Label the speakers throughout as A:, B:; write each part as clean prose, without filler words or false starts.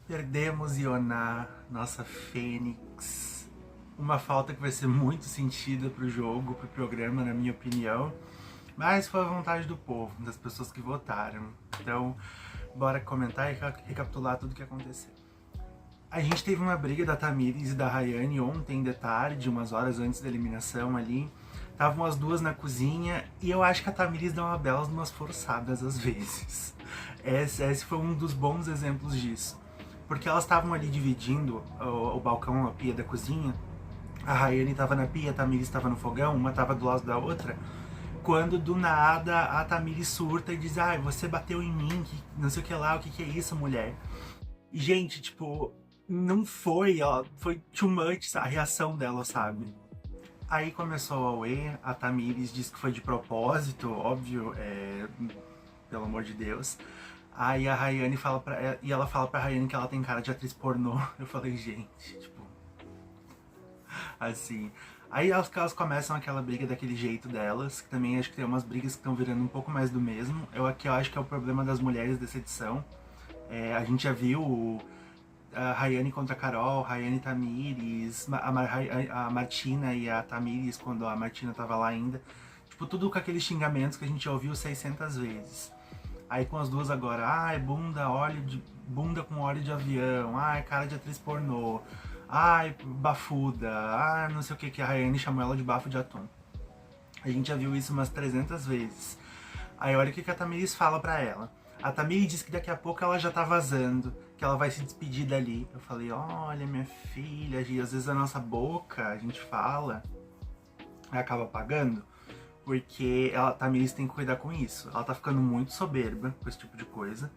A: Perdemos Ioná, nossa Fênix. Uma falta que vai ser muito sentida pro jogo, pro programa, na minha opinião. Mas foi a vontade do povo, das pessoas que votaram. Então, bora comentar e recapitular tudo o que aconteceu. A gente teve uma briga da Tamires e da Rayane ontem de tarde, umas horas antes da eliminação ali. Estavam as duas na cozinha e eu acho que a Tamires dá uma belas umas forçadas às vezes. Esse foi um dos bons exemplos disso. Porque elas estavam ali dividindo o balcão, a pia da cozinha. A Rayane estava na pia, a Tamires estava no fogão, uma estava do lado da outra. Quando do nada a Tamires surta e diz: "Ai, você bateu em mim, que não sei o que lá, o que que é isso, mulher?" E, gente, tipo, não foi, ó, foi too much a reação dela, sabe? Aí começou o Aue, a Tamires disse que foi de propósito, óbvio, pelo amor de Deus. Aí a Rayane fala e ela fala pra Rayane que ela tem cara de atriz pornô. Eu falei, gente, tipo, assim. Aí elas começam aquela briga daquele jeito delas, que também acho que tem umas brigas que estão virando um pouco mais do mesmo. Eu acho que é o problema das mulheres dessa edição. A gente já viu a Rayane contra a Carol, Rayane e Tamires, a Martina e a Tamires, quando a Martina tava lá ainda. Tipo, tudo com aqueles xingamentos que a gente já ouviu 600 vezes. Aí com as duas agora, ai, bunda com óleo de avião, ai, cara de atriz pornô, ai, bafuda, ai, não sei o que a Rayane chamou ela de bafo de atum. A gente já viu isso umas 300 vezes. Aí olha o que a Tamires fala pra ela. A Tamires diz que daqui a pouco ela já tá vazando, que ela vai se despedir dali. Eu falei, olha, minha filha, às vezes a nossa boca, a gente fala, acaba apagando, porque a Tamires tem que cuidar com isso. Ela tá ficando muito soberba com esse tipo de coisa,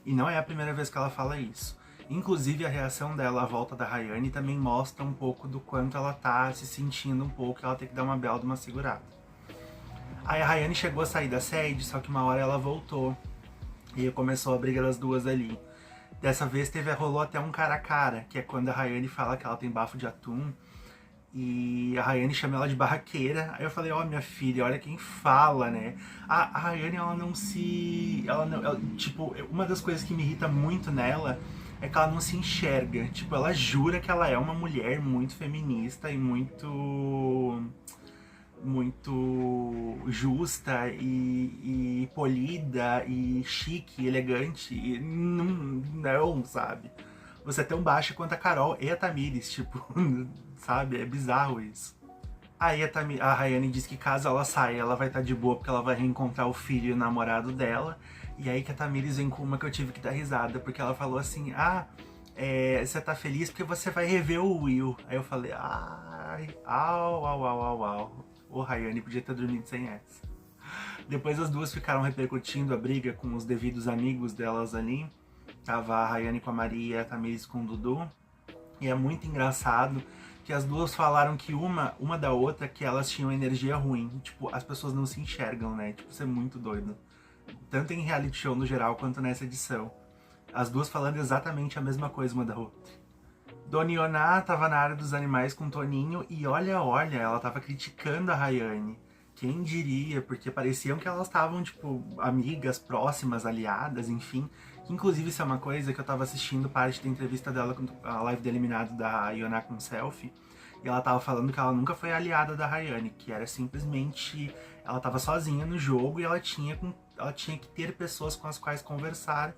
A: e não é a primeira vez que ela fala isso. Inclusive a reação dela à volta da Rayane também mostra um pouco do quanto ela tá se sentindo um pouco, ela tem que dar uma bela de uma segurada. Aí a Rayane chegou a sair da sede, só que uma hora ela voltou. E começou a briga das duas ali. Dessa vez rolou até um cara a cara, que é quando a Rayane fala que ela tem bafo de atum. E a Rayane chama ela de barraqueira. Aí eu falei, ó, minha filha, olha quem fala, né? A Rayane, ela não se... Ela não, tipo, uma das coisas que me irrita muito nela é que ela não se enxerga. Tipo, ela jura que ela é uma mulher muito feminista e muito justa e polida e chique, elegante. E não, sabe? Você é tão baixa quanto a Carol e a Tamires, tipo, sabe? É bizarro isso. Aí a Rayane diz que caso ela saia, ela vai estar de boa porque ela vai reencontrar o filho e o namorado dela. E aí que a Tamires vem com uma que eu tive que dar risada, porque ela falou assim, você tá feliz porque você vai rever o Will. Aí eu falei, ai, au, au, au, au, au. Ô, Rayane, podia ter dormido sem essa. Depois as duas ficaram repercutindo a briga com os devidos amigos delas ali. Tava a Rayane com a Maria e a Tamires com o Dudu. E é muito engraçado que as duas falaram que uma da outra, que elas tinham energia ruim. Tipo, as pessoas não se enxergam, né? Tipo, isso é muito doido. Tanto em reality show no geral, quanto nessa edição. As duas falando exatamente a mesma coisa uma da outra. Dona Ioná tava na área dos animais com o Toninho e olha, ela tava criticando a Rayane. Quem diria, porque pareciam que elas estavam, tipo, amigas, próximas, aliadas, enfim. Inclusive, isso é uma coisa que eu tava assistindo parte da entrevista dela com a live do eliminado da Ioná com selfie. E ela tava falando que ela nunca foi aliada da Rayane, que era simplesmente... Ela tava sozinha no jogo e ela tinha que ter pessoas com as quais conversar.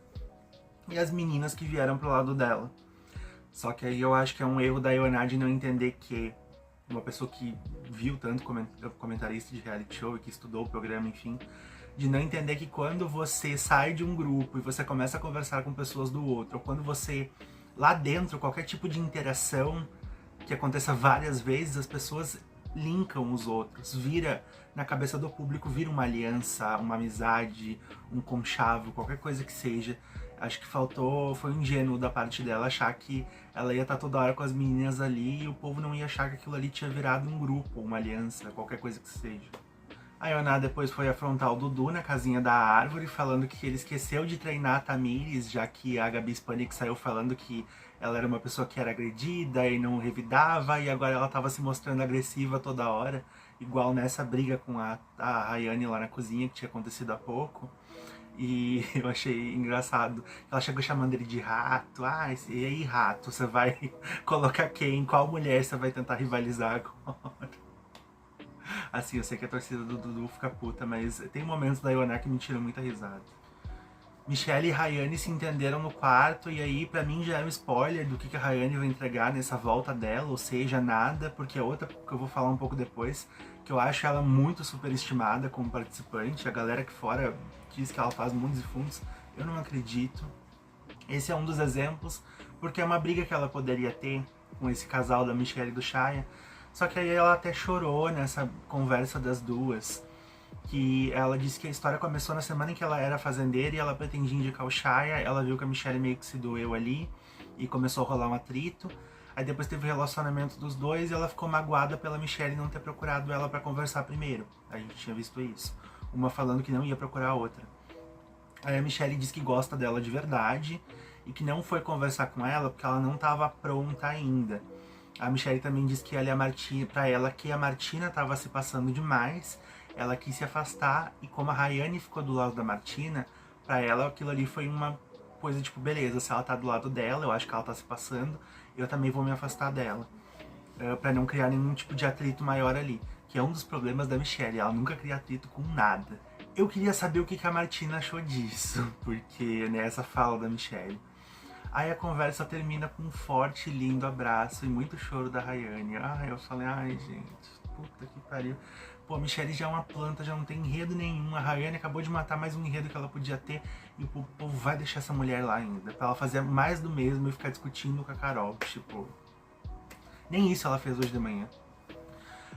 A: E as meninas que vieram pro lado dela. Só que aí eu acho que é um erro da Ioná de não entender que uma pessoa que viu tanto comentarista de reality show e que estudou o programa, enfim, de não entender que quando você sai de um grupo e você começa a conversar com pessoas do outro, ou quando você, lá dentro, qualquer tipo de interação que aconteça várias vezes, as pessoas linkam os outros, vira na cabeça do público, vira uma aliança, uma amizade, um conchavo, qualquer coisa que seja. Acho que foi ingênuo da parte dela achar que ela ia estar toda hora com as meninas ali e o povo não ia achar que aquilo ali tinha virado um grupo, uma aliança, qualquer coisa que seja. A Ioná depois foi afrontar o Dudu na casinha da árvore, falando que ele esqueceu de treinar a Tamires, já que a Gabi Spanik saiu falando que ela era uma pessoa que era agredida e não revidava, e agora ela estava se mostrando agressiva toda hora, igual nessa briga com a Rayane lá na cozinha, que tinha acontecido há pouco. E eu achei engraçado. Ela chegou chamando ele de rato. Ah, e aí, rato, você vai colocar quem? Qual mulher você vai tentar rivalizar agora? Assim, eu sei que a torcida do Dudu fica puta, mas tem momentos da Ioná que me tiram muita risada. Michelle e Rayane se entenderam no quarto, e aí pra mim já é um spoiler do que a Rayane vai entregar nessa volta dela, ou seja, nada, porque é outra que eu vou falar um pouco depois, que eu acho ela muito superestimada como participante. A galera aqui fora diz que ela faz mundos e fundos, eu não acredito. Esse é um dos exemplos, porque é uma briga que ela poderia ter com esse casal da Michelle e do Shaya, só que aí ela até chorou nessa conversa das duas, que ela disse que a história começou na semana em que ela era fazendeira e ela pretendia indicar o Shaya. Ela viu que a Michelle meio que se doeu ali e começou a rolar um atrito. Aí depois teve o relacionamento dos dois e ela ficou magoada pela Michelle não ter procurado ela pra conversar primeiro. A gente tinha visto isso. Uma falando que não ia procurar a outra. Aí a Michelle diz que gosta dela de verdade e que não foi conversar com ela porque ela não estava pronta ainda. A Michelle também diz que ela e a Martina, pra ela que a Martina estava se passando demais, ela quis se afastar, e como a Rayane ficou do lado da Martina, pra ela aquilo ali foi uma coisa tipo, beleza, se ela tá do lado dela, eu acho que ela tá se passando, eu também vou me afastar dela. Pra não criar nenhum tipo de atrito maior ali, que é um dos problemas da Michelle, ela nunca cria atrito com nada. Eu queria saber o que a Martina achou disso, porque nessa fala da Michelle. Aí a conversa termina com um forte e lindo abraço e muito choro da Rayane. Ai, eu falei, ai gente, puta que pariu. Pô, a Michelle já é uma planta, já não tem enredo nenhum. A Rayane acabou de matar mais um enredo que ela podia ter. E o povo vai deixar essa mulher lá ainda. Pra ela fazer mais do mesmo e ficar discutindo com a Carol. Tipo, nem isso ela fez hoje de manhã.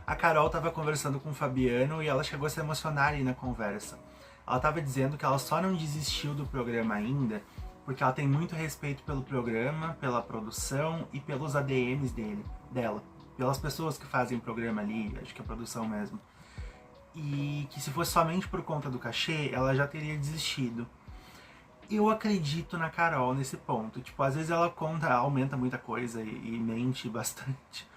A: A Carol tava conversando com o Fabiano e ela chegou a se emocionar aí na conversa. Ela tava dizendo que ela só não desistiu do programa ainda porque ela tem muito respeito pelo programa, pela produção e pelos ADMs dela. Pelas pessoas que fazem o programa ali, acho que é a produção mesmo. E que se fosse somente por conta do cachê, ela já teria desistido. Eu acredito na Carol nesse ponto. Tipo, às vezes ela aumenta muita coisa e mente bastante.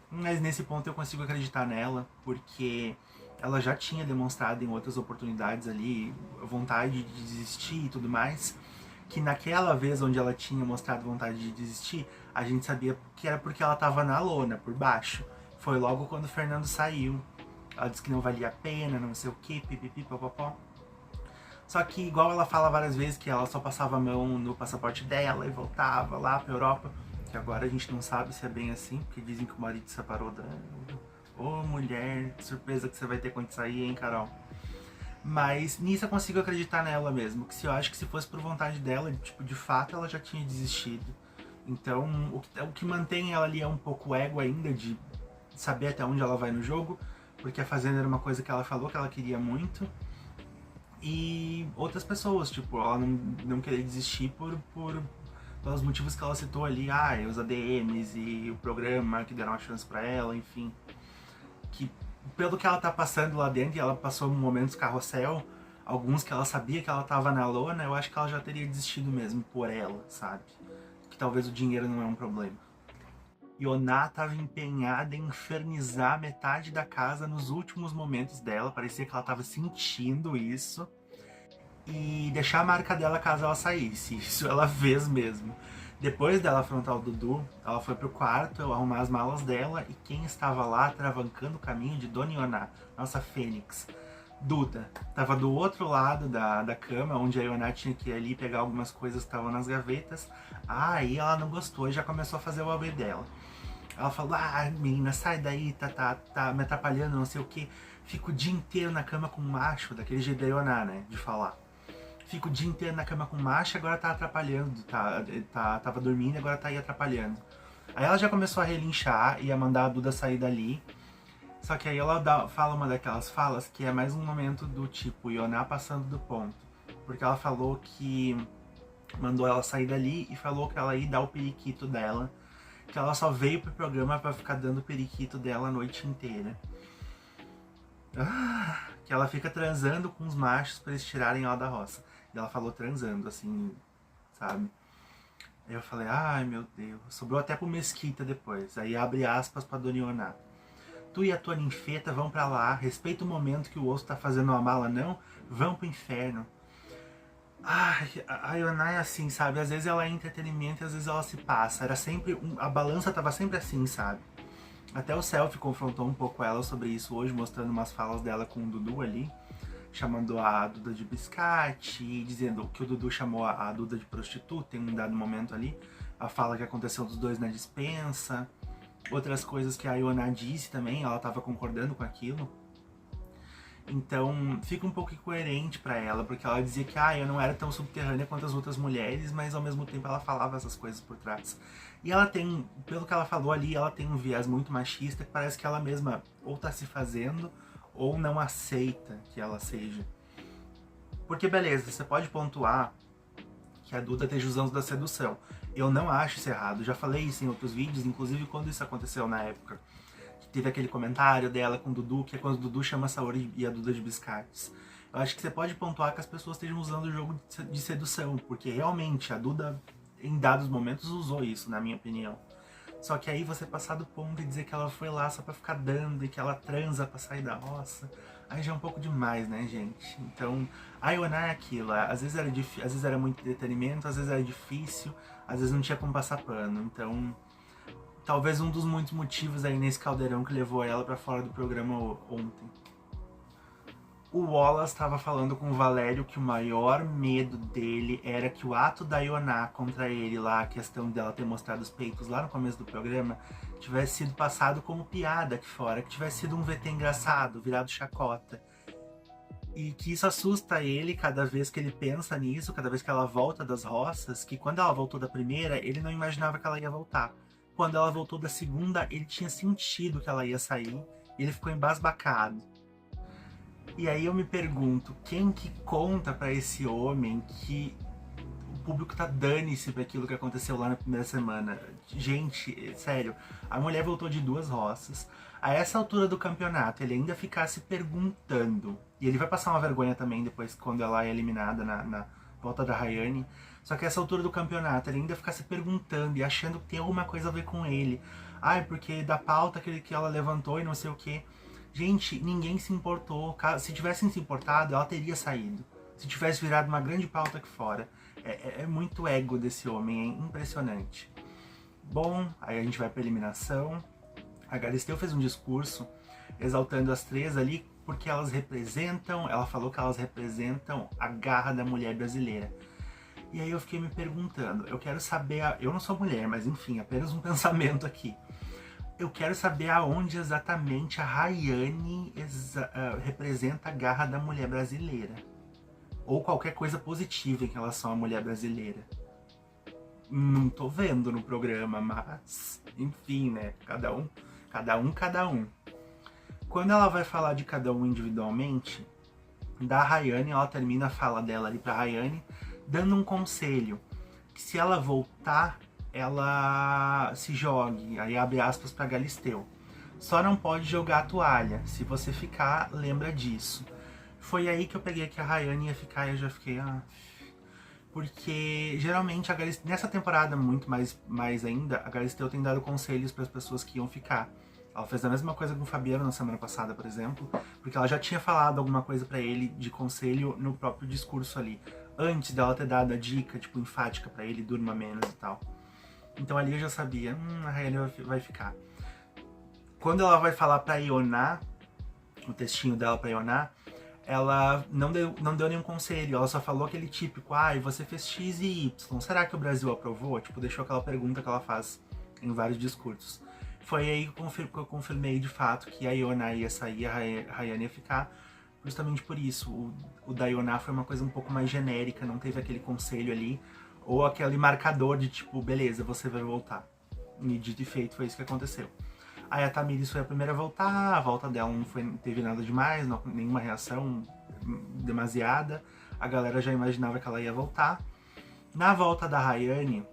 A: Mas nesse ponto eu consigo acreditar nela, porque ela já tinha demonstrado em outras oportunidades ali vontade de desistir e tudo mais, que naquela vez onde ela tinha mostrado vontade de desistir, a gente sabia que era porque ela tava na lona, por baixo. Foi logo quando o Fernando saiu. Ela disse que não valia a pena, não sei o que, pipipi, popopó. Só que igual ela fala várias vezes que ela só passava a mão no passaporte dela e voltava lá pra Europa, que agora a gente não sabe se é bem assim, porque dizem que o marido se separou dela. Ô mulher, que surpresa que você vai ter quando sair, hein, Carol? Mas nisso eu consigo acreditar nela mesmo, que se eu acho que se fosse por vontade dela, tipo, de fato ela já tinha desistido. Então, o que mantém ela ali é um pouco o ego ainda, de saber até onde ela vai no jogo, porque a Fazenda era uma coisa que ela falou que ela queria muito. E outras pessoas, tipo, ela não querer desistir pelos motivos que ela citou ali, os ADMs e o programa que deram uma chance pra ela, enfim. Que pelo que ela tá passando lá dentro, e ela passou momentos carrossel, alguns que ela sabia que ela tava na lona, eu acho que ela já teria desistido mesmo por ela, sabe? Que talvez o dinheiro não é um problema. Ioná estava empenhada em infernizar metade da casa nos últimos momentos dela, parecia que ela estava sentindo isso, e deixar a marca dela caso ela saísse. Isso ela fez mesmo. Depois dela afrontar o Dudu, ela foi pro quarto arrumar as malas dela, e quem estava lá travancando o caminho de Dona Ioná, nossa Fênix, Duda, estava do outro lado da cama, onde a Ioná tinha que ir ali pegar algumas coisas que estavam nas gavetas. Aí ela não gostou e já começou a fazer o AB dela. Ela falou, menina, sai daí, tá me atrapalhando, não sei o que. Fico o dia inteiro na cama com um macho, daquele jeito da Ioná, né, de falar. Fico o dia inteiro na cama com macho, agora tá atrapalhando, tava dormindo, agora tá aí atrapalhando. Aí ela já começou a relinchar e a mandar a Duda sair dali. Só que aí ela fala uma daquelas falas que é mais um momento do tipo Ioná passando do ponto. Porque ela falou que mandou ela sair dali e falou que ela ia dar o periquito dela. Que ela só veio pro programa pra ficar dando o periquito dela a noite inteira. Que ela fica transando com os machos pra eles tirarem ela da roça. E ela falou transando, assim, sabe? Aí eu falei, ai meu Deus. Sobrou até pro Mesquita depois. Aí abre aspas pra Dona Ioná. Tu e a tua ninfeta vão pra lá, respeita o momento que o osso tá fazendo uma mala, não? Vão pro inferno. Ai, a Ioná é assim, sabe? Às vezes ela é entretenimento e às vezes ela se passa. Era sempre. A balança tava sempre assim, sabe? Até o Selfie confrontou um pouco ela sobre isso hoje, mostrando umas falas dela com o Dudu ali, chamando a Duda de biscate, dizendo que o Dudu chamou a Duda de prostituta em um dado momento ali. A fala que aconteceu dos dois na dispensa. Outras coisas que a Ioná disse também, ela tava concordando com aquilo. Então fica um pouco incoerente pra ela, porque ela dizia que eu não era tão subterrânea quanto as outras mulheres, mas ao mesmo tempo ela falava essas coisas por trás. E ela tem, pelo que ela falou ali, ela tem um viés muito machista que parece que ela mesma ou tá se fazendo ou não aceita que ela seja. Porque beleza, você pode pontuar que a Duda esteja usando da sedução. Eu não acho isso errado, já falei isso em outros vídeos, inclusive quando isso aconteceu na época. Teve aquele comentário dela com o Dudu, que é quando o Dudu chama a Saori e a Duda de biscates. Eu acho que você pode pontuar que as pessoas estejam usando o jogo de sedução, porque realmente a Duda, em dados momentos, usou isso, na minha opinião. Só que aí você passar do ponto e dizer que ela foi lá só pra ficar dando e que ela transa pra sair da roça, aí já é um pouco demais, né, gente? Então, a Ioná é aquilo, às vezes às vezes era muito entretenimento, às vezes era difícil, às vezes não tinha como passar pano, então talvez um dos muitos motivos aí nesse caldeirão que levou ela pra fora do programa ontem. O Wallace estava falando com o Valério que o maior medo dele era que o ato da Ioná contra ele lá, a questão dela ter mostrado os peitos lá no começo do programa, tivesse sido passado como piada aqui fora, que tivesse sido um VT engraçado, virado chacota. E que isso assusta ele cada vez que ele pensa nisso, cada vez que ela volta das roças, que quando ela voltou da primeira, ele não imaginava que ela ia voltar. Quando ela voltou da segunda, ele tinha sentido que ela ia sair e ele ficou embasbacado. E aí eu me pergunto, quem que conta pra esse homem que o público tá dane-se pra aquilo que aconteceu lá na primeira semana? Gente, sério, a mulher voltou de 2 roças. A essa altura do campeonato, ele ainda ficar se perguntando, e ele vai passar uma vergonha também depois quando ela é eliminada na volta da Rayane. Só que a essa altura do campeonato, ele ainda ficar se perguntando e achando que tem alguma coisa a ver com ele. Porque da pauta que ela levantou e não sei o que. Gente, ninguém se importou. Se tivessem se importado, ela teria saído. Se tivesse virado uma grande pauta aqui fora. É muito ego desse homem, é impressionante. Bom, aí a gente vai pra eliminação. A Galisteu fez um discurso exaltando as 3 ali, porque elas representam, ela falou que elas representam a garra da mulher brasileira. E aí eu fiquei me perguntando, eu quero saber, eu não sou mulher, mas enfim, apenas um pensamento aqui. Eu quero saber aonde exatamente a Rayane representa a garra da mulher brasileira. Ou qualquer coisa positiva em relação à mulher brasileira. Não tô vendo no programa, mas enfim, né? Cada um. Quando ela vai falar de cada um individualmente, da Rayane, ela termina a fala dela ali pra Rayane, dando um conselho, que se ela voltar, ela se jogue, aí abre aspas pra Galisteu. Só não pode jogar a toalha, se você ficar, lembra disso. Foi aí que eu peguei que a Rayane ia ficar e eu já fiquei, porque geralmente a Galisteu, nessa temporada muito mais ainda, a Galisteu tem dado conselhos para as pessoas que iam ficar. Ela fez a mesma coisa com o Fabiano na semana passada, por exemplo, porque ela já tinha falado alguma coisa para ele de conselho no próprio discurso ali, antes dela ter dado a dica, tipo, enfática para ele, durma menos e tal. Então ali eu já sabia, a Rayane vai ficar. Quando ela vai falar pra Ioná, o textinho dela pra Ioná, ela não deu nenhum conselho, ela só falou aquele típico, você fez X e Y, será que o Brasil aprovou? Tipo, deixou aquela pergunta que ela faz em vários discursos. Foi aí que eu confirmei de fato que a Ioná ia sair, a Rayane ia ficar, justamente por isso. O da Ioná foi uma coisa um pouco mais genérica, não teve aquele conselho ali, ou aquele marcador de tipo, beleza, você vai voltar. E dito e feito, foi isso que aconteceu. Aí a Tamires foi a primeira a voltar, a volta dela não teve nada demais, nenhuma reação demasiada. A galera já imaginava que ela ia voltar. Na volta da Rayane,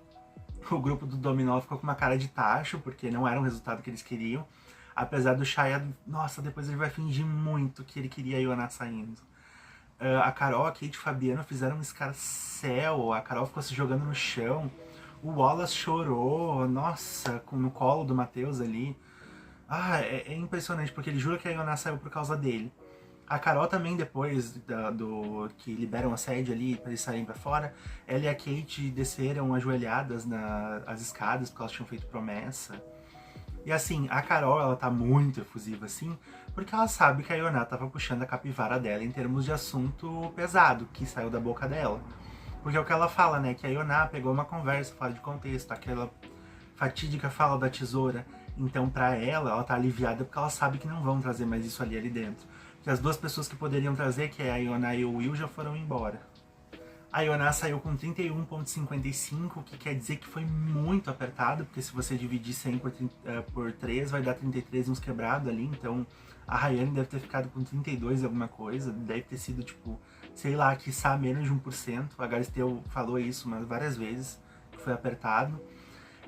A: o grupo do Dominó ficou com uma cara de tacho, porque não era um resultado que eles queriam. Apesar do Shaya, nossa, depois ele vai fingir muito que ele queria a Ioná saindo. A Carol, a Kate e o Fabiano fizeram um escarcel, a Carol ficou se jogando no chão. O Wallace chorou, nossa, no colo do Matheus ali. É impressionante, porque ele jura que a Ioná saiu por causa dele. A Carol também, depois do que liberam a sede ali pra eles saírem pra fora, ela e a Kate desceram ajoelhadas nas escadas, porque elas tinham feito promessa. E assim, a Carol, ela tá muito efusiva assim, porque ela sabe que a Ioná tava puxando a capivara dela em termos de assunto pesado, que saiu da boca dela. Porque é o que ela fala, né, que a Ioná pegou uma conversa fora de contexto, aquela fatídica fala da tesoura. Então, pra ela tá aliviada porque ela sabe que não vão trazer mais isso ali dentro. Que as duas pessoas que poderiam trazer, que é a Ioná e o Will, já foram embora. A Ioná saiu com 31,55, que quer dizer que foi muito apertado, porque se você dividir 100 por 3, vai dar 33 uns quebrados ali, então a Rayane deve ter ficado com 32 alguma coisa, deve ter sido tipo, sei lá, quiçá menos de 1%, a Galisteu falou isso várias vezes, que foi apertado.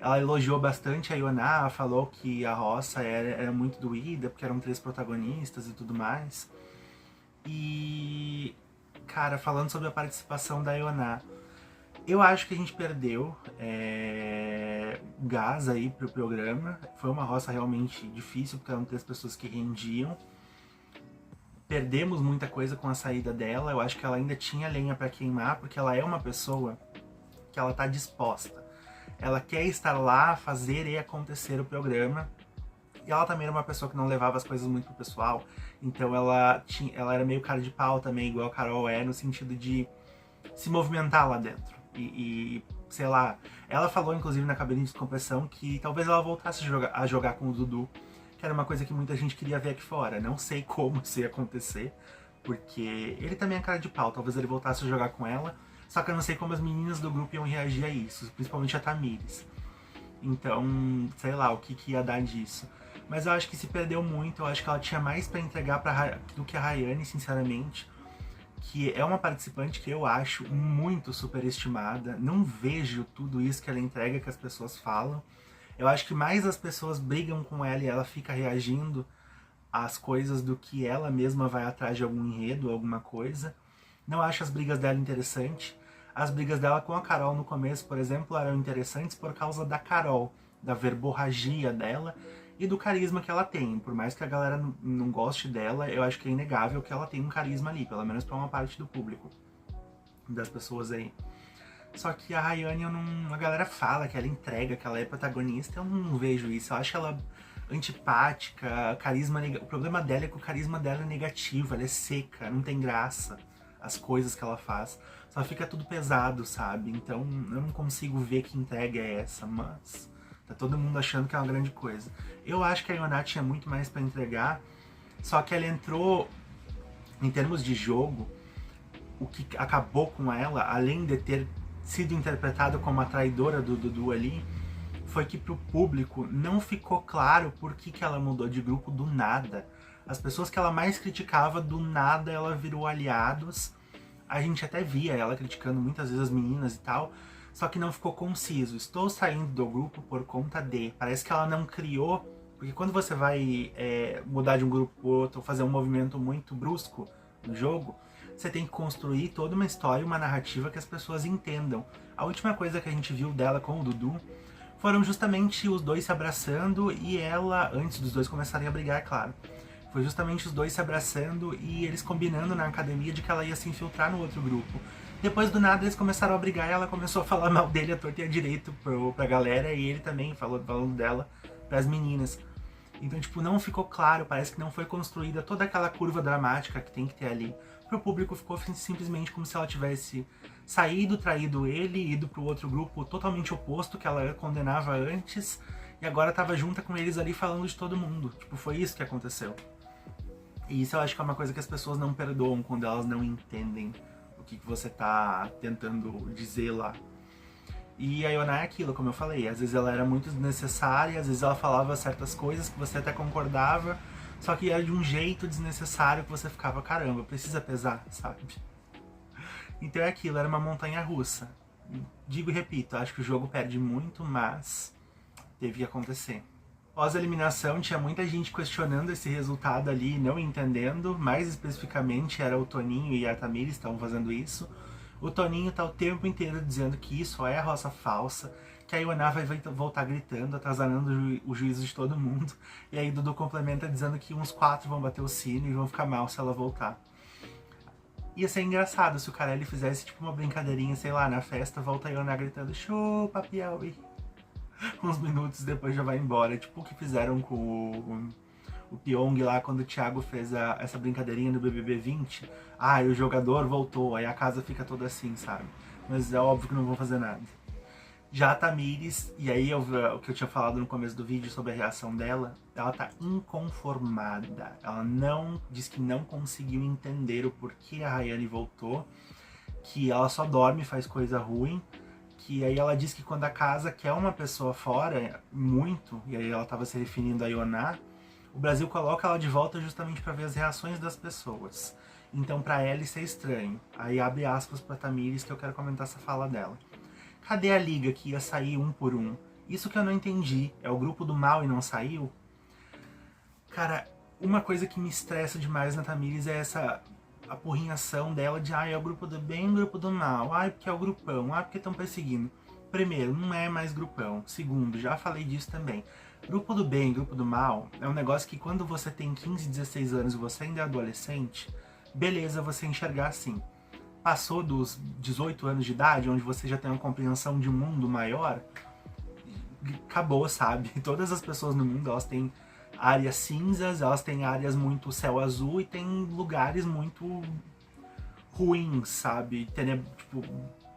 A: Ela elogiou bastante a Ioná, falou que a roça era muito doída, porque eram 3 protagonistas e tudo mais. E, cara, falando sobre a participação da Ioná, eu acho que a gente perdeu gás aí pro programa. Foi uma roça realmente difícil, porque eram 3 pessoas que rendiam. Perdemos muita coisa com a saída dela. Eu acho que ela ainda tinha lenha pra queimar, porque ela é uma pessoa que ela tá disposta. Ela quer estar lá, fazer e acontecer o programa. E ela também era uma pessoa que não levava as coisas muito pro pessoal. Então ela era meio cara de pau também, igual a Carol é, no sentido de se movimentar lá dentro. Sei lá, ela falou inclusive na cabine de descompressão que talvez ela voltasse a jogar com o Dudu, que era uma coisa que muita gente queria ver aqui fora. Não sei como isso ia acontecer, porque ele também é cara de pau, talvez ele voltasse a jogar com ela, só que eu não sei como as meninas do grupo iam reagir a isso, principalmente a Tamires. Então, sei lá, o que ia dar disso. Mas eu acho que se perdeu muito, eu acho que ela tinha mais pra entregar do que a Rayane, sinceramente. Que é uma participante que eu acho muito superestimada. Não vejo tudo isso que ela entrega que as pessoas falam. Eu acho que mais as pessoas brigam com ela e ela fica reagindo às coisas do que ela mesma vai atrás de algum enredo, alguma coisa. Não acho as brigas dela interessantes. As brigas dela com a Carol no começo, por exemplo, eram interessantes por causa da Carol, da verborragia dela e do carisma que ela tem. Por mais que a galera não goste dela, eu acho que é inegável que ela tem um carisma ali, pelo menos pra uma parte do público, das pessoas aí. Só que a Rayane, a galera fala que ela entrega, que ela é protagonista, eu não vejo isso. Eu acho ela antipática, carisma negativo. O problema dela é que o carisma dela é negativo, ela é seca, não tem graça as coisas que ela faz. Só fica tudo pesado, sabe? Então eu não consigo ver que entrega é essa, mas tá todo mundo achando que é uma grande coisa. Eu acho que a Ioná tinha muito mais pra entregar, só que ela entrou, em termos de jogo, o que acabou com ela, além de ter sido interpretada como a traidora do Dudu ali, foi que pro público não ficou claro por que ela mudou de grupo do nada. As pessoas que ela mais criticava, do nada ela virou aliados. A gente até via ela criticando muitas vezes as meninas e tal, só que não ficou conciso. Estou saindo do grupo por conta de... Parece que ela não criou, porque quando você vai mudar de um grupo pro outro, ou fazer um movimento muito brusco no jogo, você tem que construir toda uma história, uma narrativa que as pessoas entendam. A última coisa que a gente viu dela com o Dudu foram justamente os dois se abraçando e ela, antes dos dois começarem a brigar, é claro. Foi justamente os dois se abraçando e eles combinando na academia de que ela ia se infiltrar no outro grupo. Depois do nada eles começaram a brigar e ela começou a falar mal dele à torta e à direito pra galera, e ele também falando dela pras meninas. Então, tipo, não ficou claro, parece que não foi construída toda aquela curva dramática que tem que ter ali. Pro público ficou simplesmente como se ela tivesse saído, traído ele, ido pro outro grupo totalmente oposto que ela condenava antes, e agora tava junta com eles ali falando de todo mundo. Tipo, foi isso que aconteceu. E isso eu acho que é uma coisa que as pessoas não perdoam quando elas não entendem o que você tá tentando dizer lá. E a Ioná é aquilo, como eu falei, às vezes ela era muito desnecessária, às vezes ela falava certas coisas que você até concordava, só que era de um jeito desnecessário que você ficava, caramba, precisa pesar, sabe? Então é aquilo, era uma montanha russa. Digo e repito, acho que o jogo perde muito, mas teve que acontecer. Após a eliminação, tinha muita gente questionando esse resultado ali, não entendendo. Mais especificamente, era o Toninho e a Tamires que estavam fazendo isso. O Toninho tá o tempo inteiro dizendo que isso é roça falsa, que a Ioná vai voltar gritando, atrasando o juízo de todo mundo. E aí Dudu complementa dizendo que uns 4 vão bater o sino e vão ficar mal se ela voltar. Ia ser engraçado se o Carelli fizesse tipo uma brincadeirinha, sei lá, na festa, volta a Ioná gritando chupa, Piauí. Uns minutos depois já vai embora, tipo o que fizeram com o Pyong lá quando o Thiago fez essa brincadeirinha no BBB 20. Ah, e o jogador voltou, aí a casa fica toda assim, sabe? Mas é óbvio que não vão fazer nada. Já a Tamires, e aí o que eu tinha falado no começo do vídeo sobre a reação dela, ela tá inconformada. Ela não diz que não conseguiu entender o porquê a Rayane voltou, que ela só dorme e faz coisa ruim, que aí ela diz que quando a casa quer uma pessoa fora, muito, e aí ela tava se referindo a Ioná, o Brasil coloca ela de volta justamente para ver as reações das pessoas. Então para ela isso é estranho. Aí abre aspas pra Tamires que eu quero comentar essa fala dela. Cadê a liga que ia sair um por um? Isso que eu não entendi. É o grupo do mal e não saiu? Cara, uma coisa que me estressa demais na Tamires é essa apurrinhação dela de é o grupo do bem e o grupo do mal. Porque é o grupão. Porque estão perseguindo. Primeiro, não é mais grupão. Segundo, já falei disso também. Grupo do bem e grupo do mal é um negócio que quando você tem 15, 16 anos e você ainda é adolescente, beleza você enxergar assim. Passou dos 18 anos de idade, onde você já tem uma compreensão de mundo maior, acabou, sabe? Todas as pessoas no mundo, elas têm áreas cinzas, elas têm áreas muito céu azul e tem lugares muito ruins, sabe?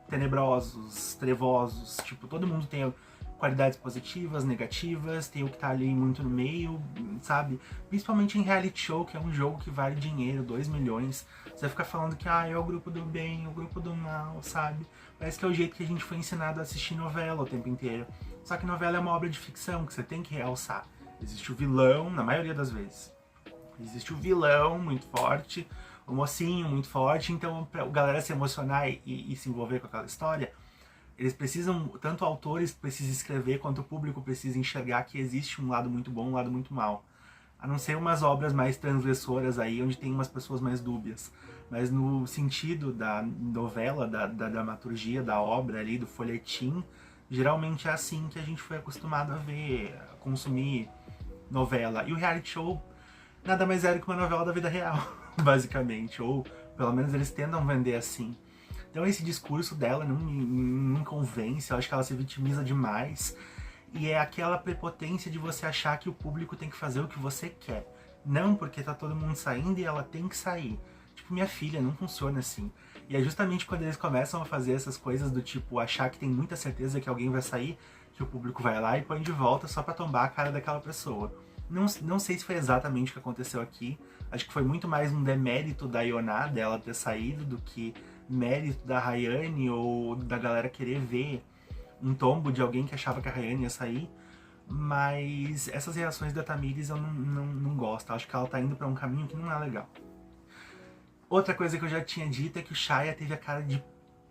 A: Tenebrosos, trevosos, tipo, todo mundo tem qualidades positivas, negativas, tem o que tá ali muito no meio, sabe? Principalmente em reality show, que é um jogo que vale dinheiro, 2 milhões. Você fica falando que é o grupo do bem, o grupo do mal, sabe? Parece que é o jeito que a gente foi ensinado a assistir novela o tempo inteiro. Só que novela é uma obra de ficção que você tem que realçar. Existe o vilão, na maioria das vezes. Existe o vilão muito forte, o mocinho muito forte, então pra galera se emocionar e se envolver com aquela história, eles precisam, tanto autores precisam escrever, quanto o público precisa enxergar que existe um lado muito bom, um lado muito mal. A não ser umas obras mais transgressoras aí, onde tem umas pessoas mais dúbias. Mas no sentido da novela, da dramaturgia, da obra ali, do folhetim, geralmente é assim que a gente foi acostumado a ver, a consumir novela. E o reality show nada mais é do que uma novela da vida real, basicamente. Ou pelo menos eles tentam vender assim. Então esse discurso dela não me convence, eu acho que ela se vitimiza demais. E é aquela prepotência de você achar que o público tem que fazer o que você quer. Não porque tá todo mundo saindo e ela tem que sair. Tipo, minha filha, não funciona assim. E é justamente quando eles começam a fazer essas coisas do tipo, achar que tem muita certeza que alguém vai sair, que o público vai lá e põe de volta só pra tombar a cara daquela pessoa. Não sei se foi exatamente o que aconteceu aqui. Acho que foi muito mais um demérito da Ioná, dela ter saído, do que mérito da Rayane ou da galera querer ver um tombo de alguém que achava que a Rayane ia sair. Mas essas reações da Tamires eu não gosto. Acho que ela tá indo pra um caminho que não é legal. Outra coisa que eu já tinha dito é que o Shaya teve a cara de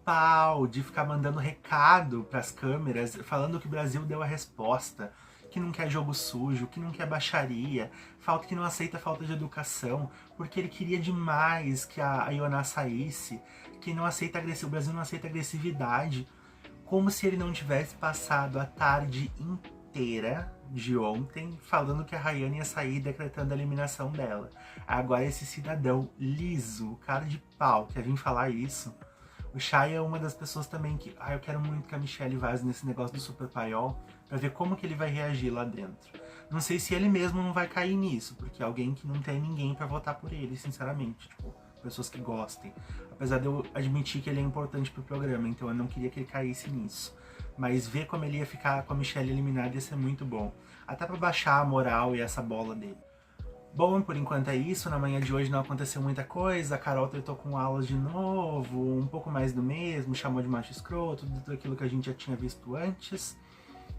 A: pau de ficar mandando recado pras câmeras falando que o Brasil deu a resposta, que não quer jogo sujo, que não quer baixaria, que não aceita falta de educação, porque ele queria demais que a Ioná saísse, que não aceita o Brasil não aceita agressividade, como se ele não tivesse passado a tarde inteira de ontem falando que a Rayane ia sair decretando a eliminação dela. Agora esse cidadão liso, cara de pau, quer vir falar isso. O Shaya é uma das pessoas também que eu quero muito que a Michelle vaze nesse negócio do Super Paiol pra ver como que ele vai reagir lá dentro. Não sei se ele mesmo não vai cair nisso, porque é alguém que não tem ninguém pra votar por ele, sinceramente. Tipo, pessoas que gostem. Apesar de eu admitir que ele é importante pro programa, então eu não queria que ele caísse nisso. Mas ver como ele ia ficar com a Michelle eliminada ia ser muito bom. Até pra baixar a moral e essa bola dele. Bom, por enquanto é isso. Na manhã de hoje não aconteceu muita coisa. A Carol tretou com aulas de novo, um pouco mais do mesmo, chamou de macho escroto, tudo aquilo que a gente já tinha visto antes.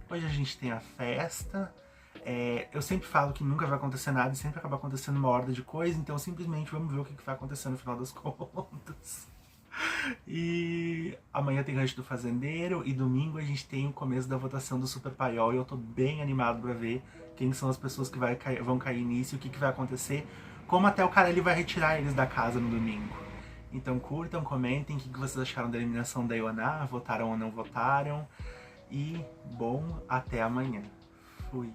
A: Hoje a gente tem a festa. Eu sempre falo que nunca vai acontecer nada e sempre acaba acontecendo uma horda de coisa, então simplesmente vamos ver o que vai acontecer no final das contas. E amanhã tem Rancho do Fazendeiro e domingo a gente tem o começo da votação do Super Paiol e eu tô bem animado pra ver quem são as pessoas que vão cair nisso e o que vai acontecer, como até o cara ele vai retirar eles da casa no domingo. Então curtam, comentem o que vocês acharam da eliminação da Ioná, votaram ou não votaram. E bom, até amanhã. Fui.